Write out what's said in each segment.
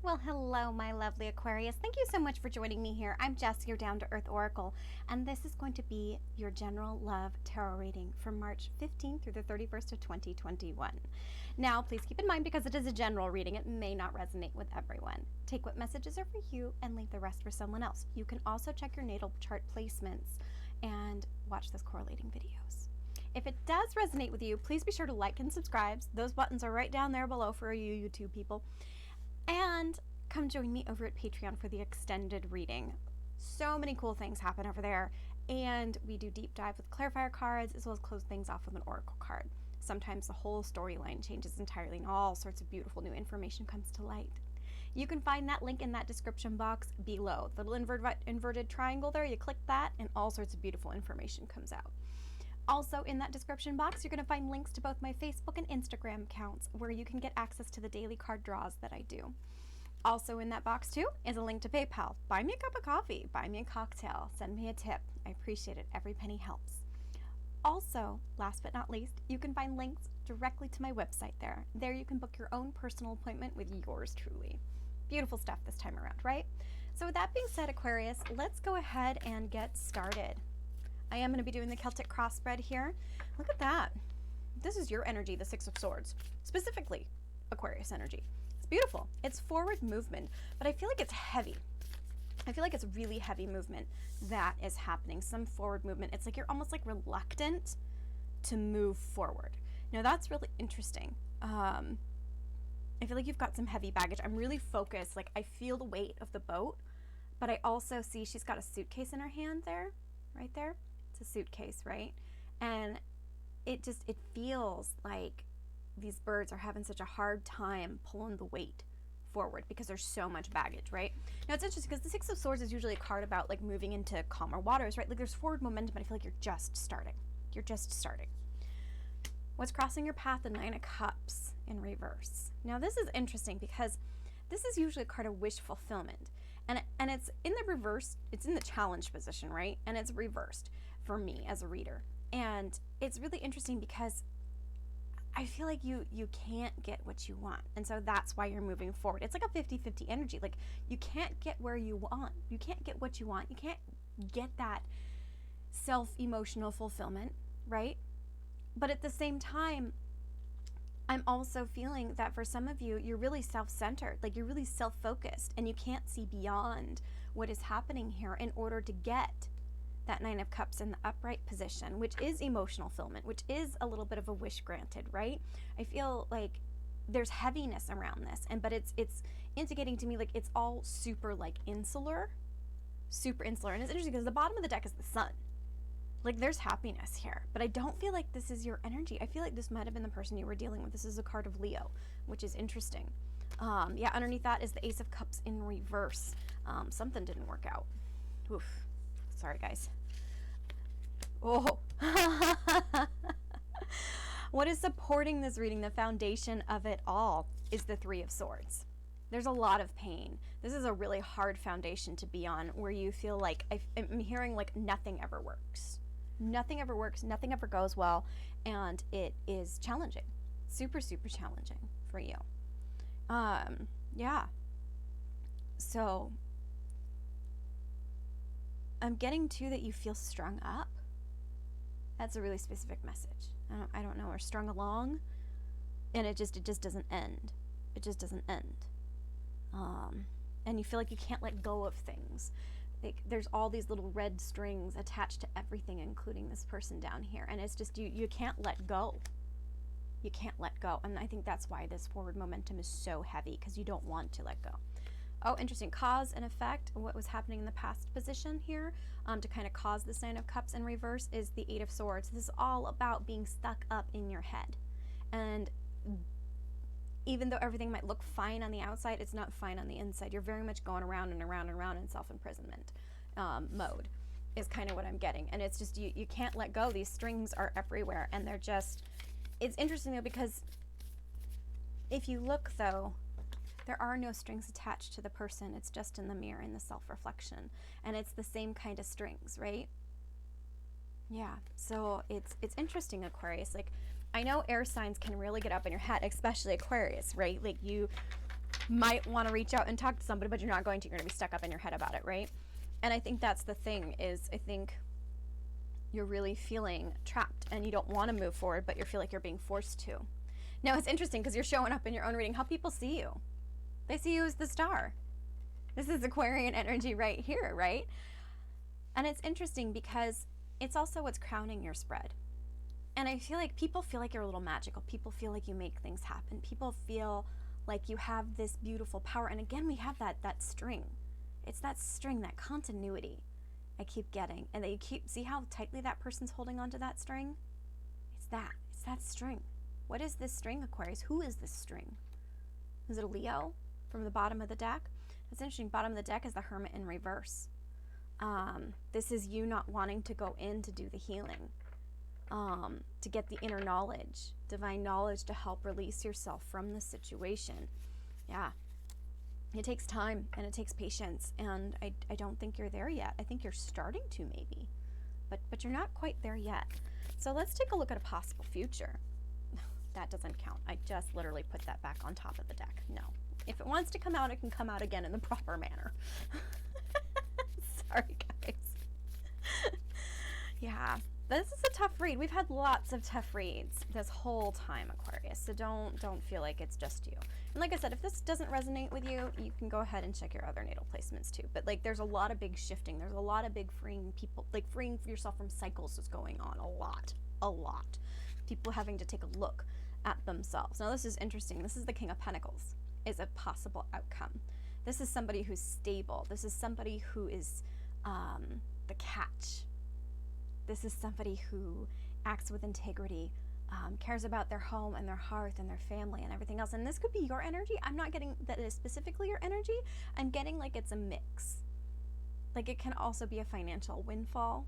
Well, hello, my lovely Aquarius. Thank you so much for joining me here. I'm Jess, your Down to Earth Oracle, and this is going to be your general love tarot reading for March 15th through the 31st of 2021. Now, please keep in mind, because it is a general reading, it may not resonate with everyone. Take what messages are for you and leave the rest for someone else. You can also check your natal chart placements and watch those correlating videos. If it does resonate with you, please be sure to like and subscribe. Those buttons are right down there below for you YouTube people. And come join me over at Patreon for the extended reading. So many cool things happen over there. And we do deep dive with clarifier cards, as well as close things off with an oracle card. Sometimes the whole storyline changes entirely and all sorts of beautiful new information comes to light. You can find that link in that description box below. The little inverted triangle there, you click that and all sorts of beautiful information comes out. Also in that description box, you're going to find links to both my Facebook and Instagram accounts where you can get access to the daily card draws that I do. Also in that box too is a link to PayPal. Buy me a cup of coffee, buy me a cocktail, send me a tip. I appreciate it. Every penny helps. Also, last but not least, you can find links directly to my website there. There you can book your own personal appointment with yours truly. Beautiful stuff this time around, right? So with that being said, Aquarius, let's go ahead and get started. I am going to be doing the Celtic cross spread here. Look at that. This is your energy, the Six of Swords. Specifically, Aquarius energy. It's beautiful. It's forward movement, but I feel like it's heavy. I feel like it's really heavy movement that is happening. Some forward movement. It's like you're almost like reluctant to move forward. Now that's really interesting. I feel like you've got some heavy baggage. I'm really focused. Like I feel the weight of the boat, but I also see she's got a suitcase in her hand there, right there. It's a suitcase, right? And it feels like these birds are having such a hard time pulling the weight forward because there's so much baggage, right? Now it's interesting because the Six of Swords is usually a card about like moving into calmer waters, right? Like there's forward momentum, but I feel like you're just starting. You're just starting. What's crossing your path? The Nine of Cups in reverse. Now this is interesting because this is usually a card of wish fulfillment. And it's in the reverse, it's in the challenge position, right? And it's reversed for me as a reader. And it's really interesting because I feel like you can't get what you want. And so that's why you're moving forward. It's like a 50-50 energy. Like you can't get where you want. You can't get what you want. You can't get that self-emotional fulfillment, right? But at the same time, I'm also feeling that for some of you, you're really self-centered, like you're really self-focused and you can't see beyond what is happening here in order to get that Nine of Cups in the upright position, which is emotional fulfillment, which is a little bit of a wish granted, right? I feel like there's heaviness around this, but it's indicating to me like it's all super like insular. And it's interesting because the bottom of the deck is the Sun. Like there's happiness here, but I don't feel like this is your energy. I feel like this might have been the person you were dealing with. This is a card of Leo, which is interesting. Yeah, underneath that is the Ace of Cups in reverse. Something didn't work out. Oof. Sorry, guys. Oh. What is supporting this reading, the foundation of it all, is the Three of Swords. There's a lot of pain. This is a really hard foundation to be on where you feel like I'm hearing like nothing ever works. Nothing ever works, nothing ever goes well, and it is challenging. Super, super challenging for you. Yeah. So I'm getting too that you feel strung up. That's a really specific message. I don't know, or strung along, and it just doesn't end. It just doesn't end. And you feel like you can't let go of things. Like there's all these little red strings attached to everything, including this person down here, and it's just you can't let go. You can't let go, and I think that's why this forward momentum is so heavy, because you don't want to let go. Oh, interesting. Cause and effect. What was happening in the past position here to kind of cause this Nine of Cups in reverse is the Eight of Swords. This is all about being stuck up in your head, and even though everything might look fine on the outside, it's not fine on the inside. You're very much going around and around and around in self-imprisonment mode is kind of what I'm getting. And it's just, you can't let go. These strings are everywhere, and they're just, it's interesting though, because if you look though, there are no strings attached to the person. It's just in the mirror, in the self-reflection. And it's the same kind of strings, right? Yeah, so it's interesting, Aquarius. Like, I know air signs can really get up in your head, especially Aquarius, right? Like might want to reach out and talk to somebody, but you're not going to. You're going to be stuck up in your head about it, right? And I think that's the thing is, I think you're really feeling trapped and you don't want to move forward, but you feel like you're being forced to. Now, it's interesting because you're showing up in your own reading how people see you. They see you as the star. This is Aquarian energy right here, right? And it's interesting because it's also what's crowning your spread. And I feel like people feel like you're a little magical. People feel like you make things happen. People feel like you have this beautiful power. And again, we have that string. It's that string, that continuity I keep getting. And that you keep, see how tightly that person's holding onto that string? It's that string. What is this string, Aquarius? Who is this string? Is it a Leo from the bottom of the deck? It's interesting. Bottom of the deck is the Hermit in reverse. This is you not wanting to go in to do the healing, to get the inner knowledge, divine knowledge to help release yourself from the situation. Yeah. It takes time and it takes patience, and I don't think you're there yet. I think you're starting to maybe, but you're not quite there yet. So let's take a look at a possible future. That doesn't count. I just literally put that back on top of the deck. No. If it wants to come out, it can come out again in the proper manner. Sorry, guys. Yeah, this is a tough read. We've had lots of tough reads this whole time, Aquarius. So don't feel like it's just you. And like I said, if this doesn't resonate with you, you can go ahead and check your other natal placements too. But like, there's a lot of big shifting. There's a lot of big freeing people, like freeing yourself from cycles is going on a lot. People having to take a look at themselves. Now this is interesting. This is the King of Pentacles is a possible outcome. This is somebody who's stable. This is somebody who is the catch. This is somebody who acts with integrity, cares about their home and their hearth and their family and everything else. And this could be your energy. I'm not getting that it is specifically your energy. I'm getting like it's a mix. Like it can also be a financial windfall.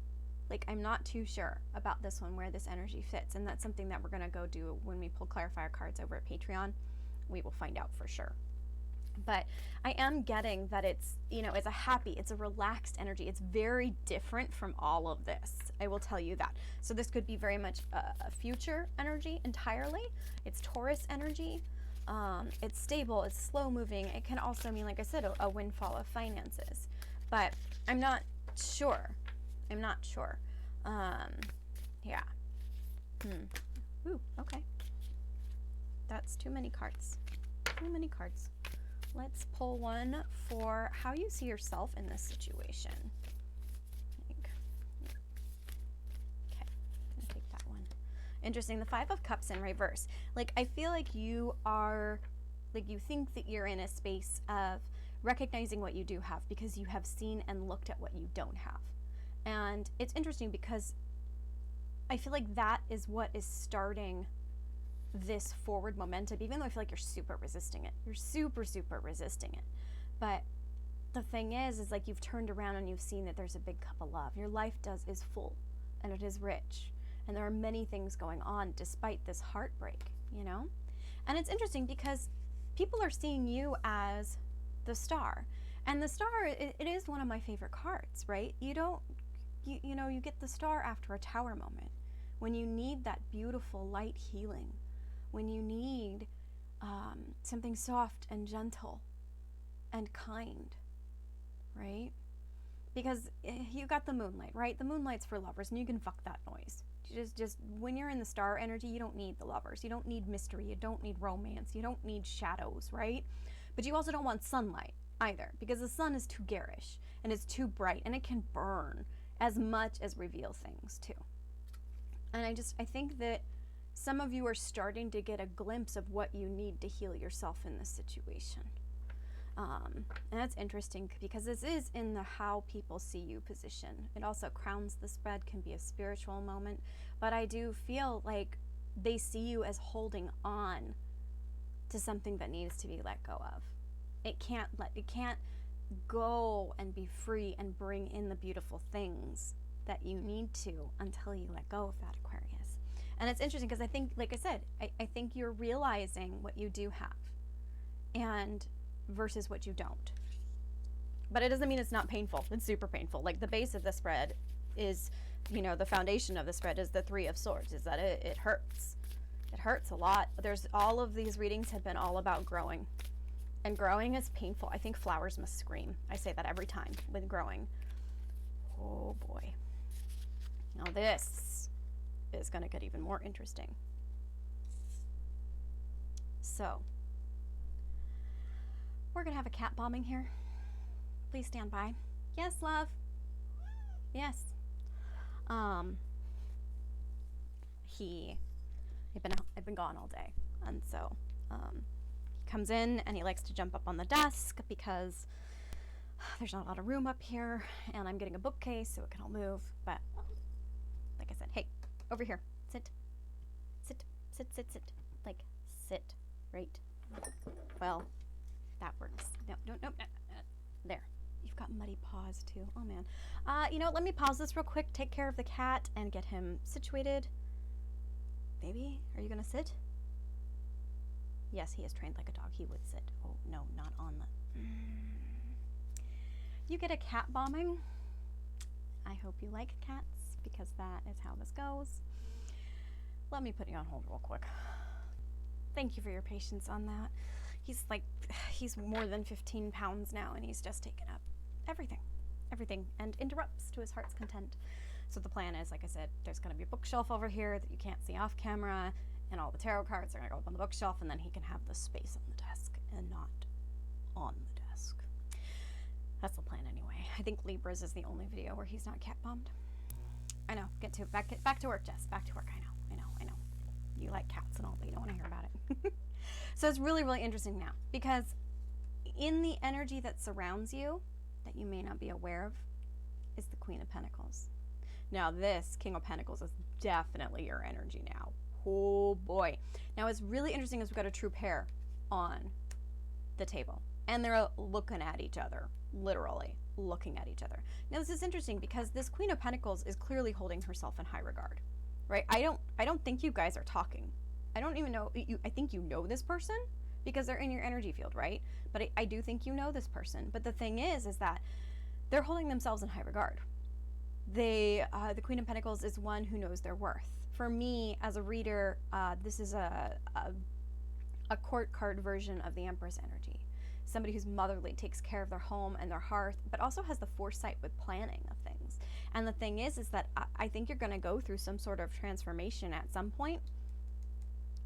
Like I'm not too sure about this one, where this energy fits. And that's something that we're going to go do when we pull clarifier cards over at Patreon. We will find out for sure. But I am getting that it's, you know, it's a happy, it's a relaxed energy. It's very different from all of this. I will tell you that. So this could be very much a future energy entirely. It's Taurus energy. It's stable, it's slow moving. It can also mean, like I said, a windfall of finances. But I'm not sure. Yeah. Ooh, okay. That's too many cards. Let's pull one for how you see yourself in this situation. Okay, I'm gonna take that one. Interesting, the Five of Cups in reverse. Like, I feel like you are, like, you think that you're in a space of recognizing what you do have because you have seen and looked at what you don't have. And it's interesting because I feel like that is what is starting this forward momentum, even though I feel like you're super resisting it. You're super resisting it. But the thing is like you've turned around and you've seen that there's a big cup of love. Your life is full and it is rich. And there are many things going on despite this heartbreak, you know? And it's interesting because people are seeing you as the star. And the star, it is one of my favorite cards, right? You know, you get the star after a tower moment. When you need that beautiful light healing. When you need something soft and gentle and kind, right? Because you got the moonlight, right? The moonlight's for lovers, and you can fuck that noise. Just when you're in the star energy, you don't need the lovers. You don't need mystery. You don't need romance. You don't need shadows, right? But you also don't want sunlight either, because the sun is too garish and it's too bright and it can burn as much as reveal things too. And I think that some of you are starting to get a glimpse of what you need to heal yourself in this situation. And that's interesting because this is in the how people see you position. It also crowns the spread, can be a spiritual moment, but I do feel like they see you as holding on to something that needs to be let go of. It can't go and be free and bring in the beautiful things that you need to until you let go of that, Aquarius. And it's interesting because I think, like I said, I think you're realizing what you do have and versus what you don't. But it doesn't mean it's not painful. It's super painful. Like the base of the spread is, you know, the foundation of the spread is the Three of Swords, is that it hurts. It hurts a lot. There's all of these readings have been all about growing. And growing is painful. I think flowers must scream. I say that every time with growing. Oh boy. Now this is going to get even more interesting. So, we're going to have a cat bombing here. Please stand by. Yes, love. Yes. I've been gone all day. And so, he comes in and he likes to jump up on the desk because there's not a lot of room up here, and I'm getting a bookcase so it can all move. But like I said, hey, over here, sit, sit, sit, sit, sit, like sit, right? Well, that works. No, there. You've got muddy paws too. Oh man. Let me pause this real quick, take care of the cat, and get him situated. Baby, are you gonna sit? Yes, he is trained like a dog. He would sit. Oh no, not on the. You get a cat bombing. I hope you like cats, because that is how this goes. Let me put you on hold real quick. Thank you for your patience on that. He's more than 15 pounds now, and he's just taken up everything, and interrupts to his heart's content. So the plan is, like I said, there's going to be a bookshelf over here that you can't see off camera, and all the tarot cards are going to go up on the bookshelf, and then he can have the space on the desk and not on the desk. That's the plan anyway. I think Libra's is the only video where he's not cat bombed. I know. Back to work, Jess. Back to work. I know. You like cats and all, but you don't want to hear about it. So it's really, really interesting now, because in the energy that surrounds you, that you may not be aware of, is the Queen of Pentacles. Now this King of Pentacles is definitely your energy now. Oh boy. Now what's really interesting is we've got a true pair on the table, and they're looking at each other, literally looking at each other. Now this is interesting because this Queen of Pentacles is clearly holding herself in high regard, right? I don't think you guys are talking. I don't even know you. I think you know this person because they're in your energy field, right? But I do think you know this person. But the thing is that they're holding themselves in high regard. The Queen of Pentacles is one who knows their worth. For me, as a reader, this is a court card version of the Empress energy. Somebody who's motherly, takes care of their home and their hearth, but also has the foresight with planning of things. And the thing is that I think you're going to go through some sort of transformation at some point,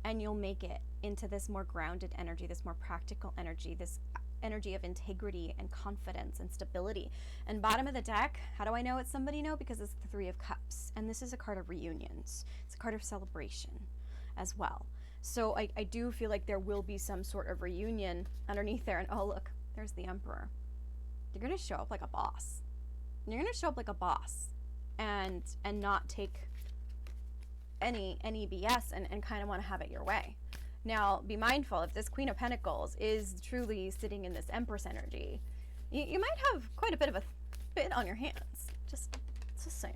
and you'll make it into this more grounded energy, this more practical energy, this energy of integrity and confidence and stability. And bottom of the deck, how do I know it's somebody? No, because it's the Three of Cups. And this is a card of reunions. It's a card of celebration as well. So I do feel like there will be some sort of reunion underneath there. And oh, look, there's the Emperor. You're going to show up like a boss. You're going to show up like a boss and not take any BS and kind of want to have it your way. Now, be mindful, if this Queen of Pentacles is truly sitting in this Empress energy, you might have quite a bit of a bit on your hands. Just saying.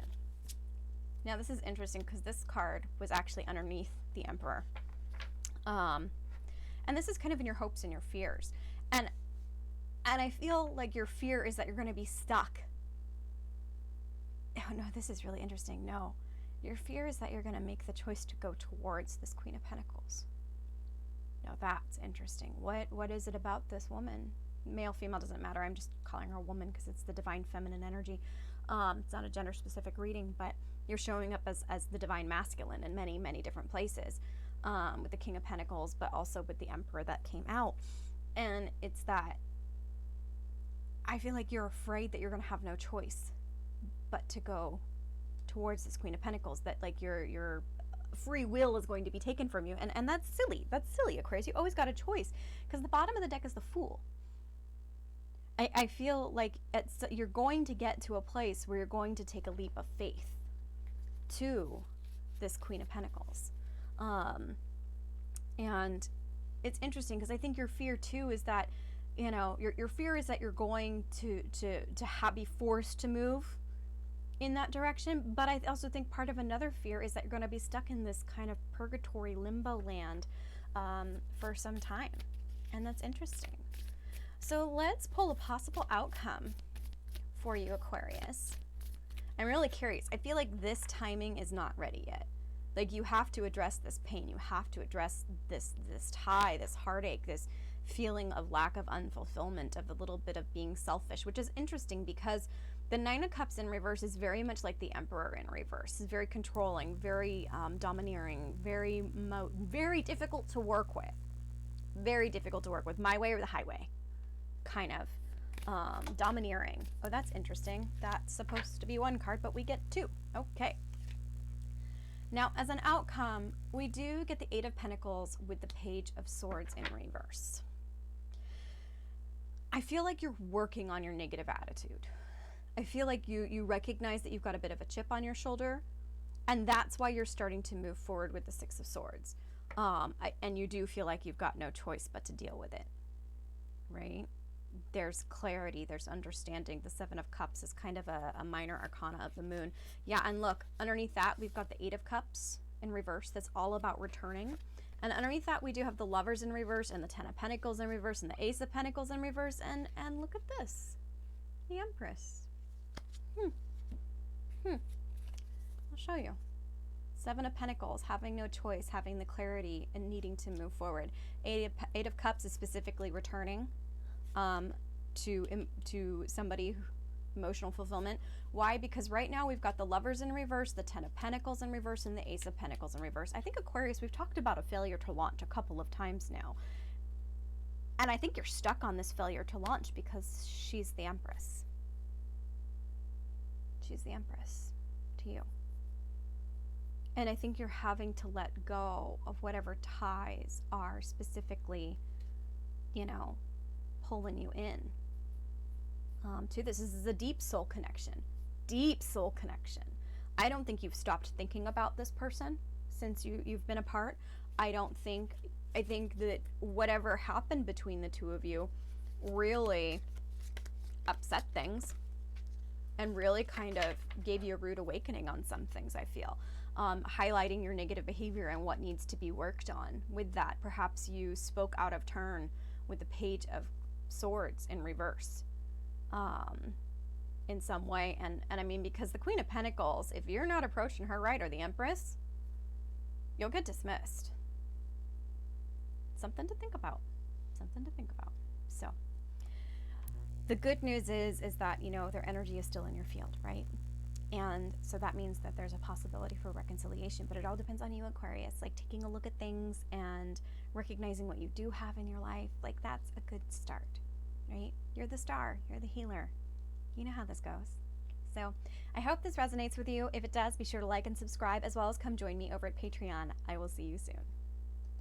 Now, this is interesting because this card was actually underneath the Emperor. And this is kind of in your hopes and your fears. And I feel like your fear is that you're going to be stuck. Oh, no, this is really interesting. No. Your fear is that you're going to make the choice to go towards this Queen of Pentacles. Now that's interesting. What is it about this woman? Male, female, doesn't matter. I'm just calling her a woman because it's the divine feminine energy. It's not a gender specific reading, but you're showing up as the divine masculine in many, many different places, with the King of Pentacles, but also with the Emperor that came out. And it's that I feel like you're afraid that you're going to have no choice but to go towards this Queen of Pentacles, that like your free will is going to be taken from you, and that's silly, Aquarius. You always got a choice, because the bottom of the deck is the Fool. I feel like you're going to get to a place where you're going to take a leap of faith to this Queen of Pentacles, and it's interesting because I think your fear too is that your fear is that you're going to be forced to move in that direction. But I also think part of another fear is that you're going to be stuck in this kind of purgatory limbo land for some time. And that's interesting. So let's pull a possible outcome for you, Aquarius. I'm really curious. I feel like this timing is not ready yet. Like, you have to address this pain. You have to address this tie, this heartache, this feeling of lack of unfulfillment, of a little bit of being selfish, which is interesting because the Nine of Cups in reverse is very much like the Emperor in reverse. It's very controlling, very domineering, very difficult to work with. Very difficult to work with. My way or the highway, kind of. Domineering. Oh, that's interesting. That's supposed to be one card, but we get two. Okay. Now, as an outcome, we do get the Eight of Pentacles with the Page of Swords in reverse. I feel like you're working on your negative attitude. I feel like you recognize that you've got a bit of a chip on your shoulder, and that's why you're starting to move forward with the Six of Swords. And you do feel like you've got no choice but to deal with it, right? There's clarity, there's understanding. The Seven of Cups is kind of a minor arcana of the moon. Yeah, and look, underneath that, we've got the Eight of Cups in reverse. That's all about returning. And underneath that, we do have the Lovers in reverse and the Ten of Pentacles in reverse and the Ace of Pentacles in reverse. And look at this, the Empress. I'll show you. Seven of Pentacles, having no choice, having the clarity and needing to move forward. Eight of Cups is specifically returning to somebody, emotional fulfillment. Why? Because right now we've got the Lovers in reverse, the Ten of Pentacles in reverse, and the Ace of Pentacles in reverse. I think Aquarius, we've talked about a failure to launch a couple of times now. And I think you're stuck on this failure to launch because she's the Empress. She's the Empress to you. And I think you're having to let go of whatever ties are specifically, pulling you in to this. This is a deep soul connection. Deep soul connection. I don't think you've stopped thinking about this person since you've been apart. I think that whatever happened between the two of you really upset things and really kind of gave you a rude awakening on some things, I feel. Highlighting your negative behavior and what needs to be worked on with that. Perhaps you spoke out of turn with the Page of Swords in reverse in some way. And I mean, because the Queen of Pentacles, if you're not approaching her right, or the Empress, you'll get dismissed. Something to think about. Something to think about. So the good news is that, their energy is still in your field, right? And so that means that there's a possibility for reconciliation, but it all depends on you, Aquarius. Like taking a look at things and recognizing what you do have in your life. Like that's a good start, right? You're the star, you're the healer. You know how this goes. So I hope this resonates with you. If it does, be sure to like and subscribe, as well as come join me over at Patreon. I will see you soon.